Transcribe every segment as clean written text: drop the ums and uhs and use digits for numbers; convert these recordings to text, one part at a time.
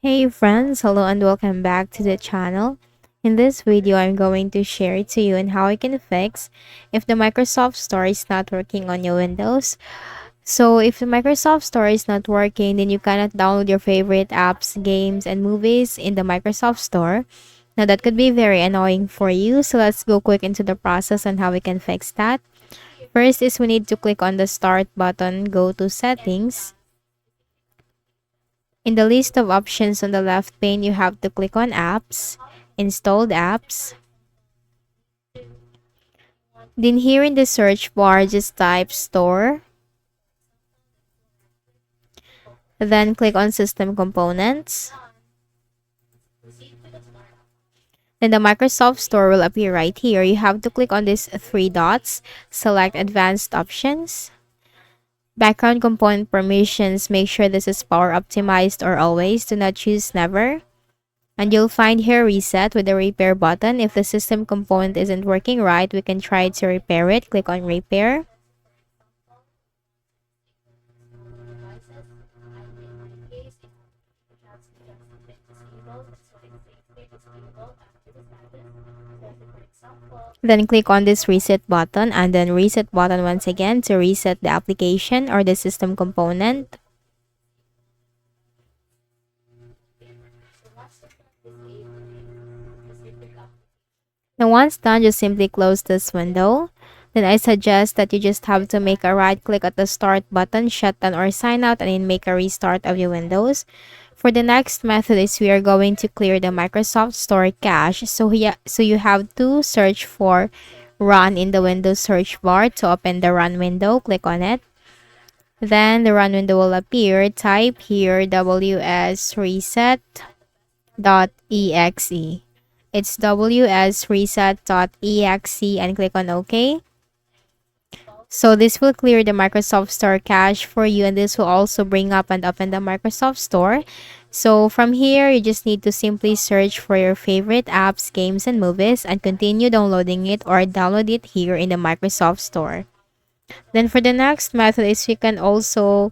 Hey friends, hello and welcome back to the channel. In this video, I'm going to share to you on how you can fix if the Microsoft Store is not working on your Windows. So if the Microsoft Store is not working, then you cannot download your favorite apps, games, and movies in the Microsoft Store. Now that could be very annoying for you, so let's go quick into the process on how we can fix that. First is we need to click on the Start button, go to Settings. In the list of options on the left pane, you have to click on Apps, Installed Apps. Then here in the search bar, just type Store. Then click on System Components. Then the Microsoft Store will appear right here. You have to click on these three dots, select Advanced Options. Background component permissions, make sure this is power optimized or always. Do not choose never. And you'll find here reset with the repair button. If the system component isn't working right, we can try to repair it. Click on repair. Then click on this reset button and then reset button once again to reset the application or the system component. Now once done, just simply close this window. Then I suggest that you just have to make a right click at the start button, shut down or sign out, and then make a restart of your Windows. For the next method is we are going to clear the Microsoft Store cache. So you have to search for run in the Windows search bar. To open the run window, click on it. Then the run window will appear. Type here wsreset.exe. It's wsreset.exe and click on OK. So this will clear the Microsoft Store cache for you, and this will also bring up and open the Microsoft Store. So from here, you just need to simply search for your favorite apps, games, and movies and continue downloading it or download it here in the Microsoft Store. Then for the next method is you can also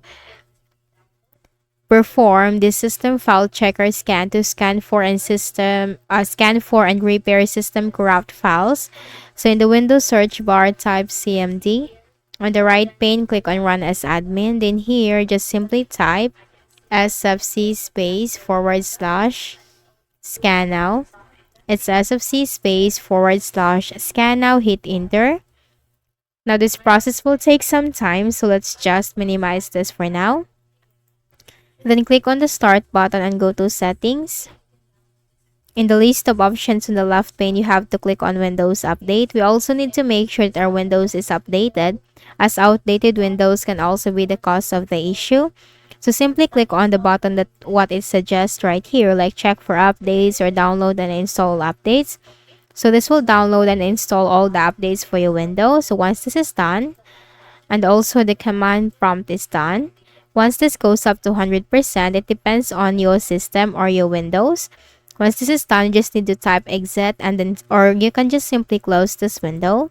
perform the system file checker scan to scan for and repair system corrupt files. So in the Windows search bar, type cmd. On the right pane, click on Run as Admin. Then here, just simply type sfc /scan now. It's sfc /scan now. Hit enter. Now this process will take some time, so let's just minimize this for now. Then click on the Start button and go to Settings. In the list of options on the left pane, you have to click on Windows Update. We also need to make sure that our Windows is updated, as outdated Windows can also be the cause of the issue. So simply click on the button that what it suggests right here, like check for updates or download and install updates. So this will download and install all the updates for your Windows. So once this is done, and also the command prompt is done, once this goes up to 100%, it depends on your system or your Windows. Once this is done, you just need to type exit and then, or you can just simply close this window.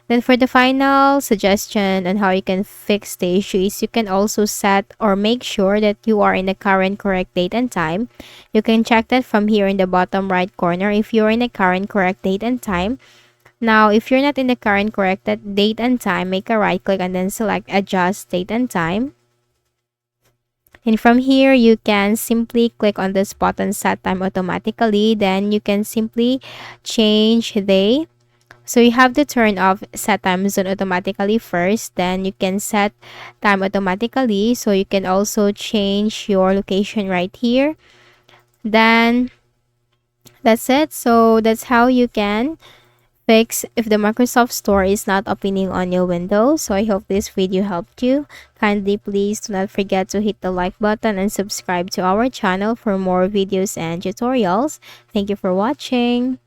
Then for the final suggestion on how you can fix the issue is you can also set or make sure that you are in the current correct date and time. You can check that from here in the bottom right corner if you're in the current correct date and time. Now, if you're not in the current correct date and time, make a right click and then select adjust date and time. And from here, you can simply click on this button, set time automatically. Then you can simply change day. So you have to turn off set time zone automatically first. Then you can set time automatically. So you can also change your location right here. Then that's it. So that's how you can fix if the Microsoft Store is not opening on your Windows. So I hope this video helped you. Kindly please do not forget to hit the like button and subscribe to our channel for more videos and tutorials. Thank you for watching.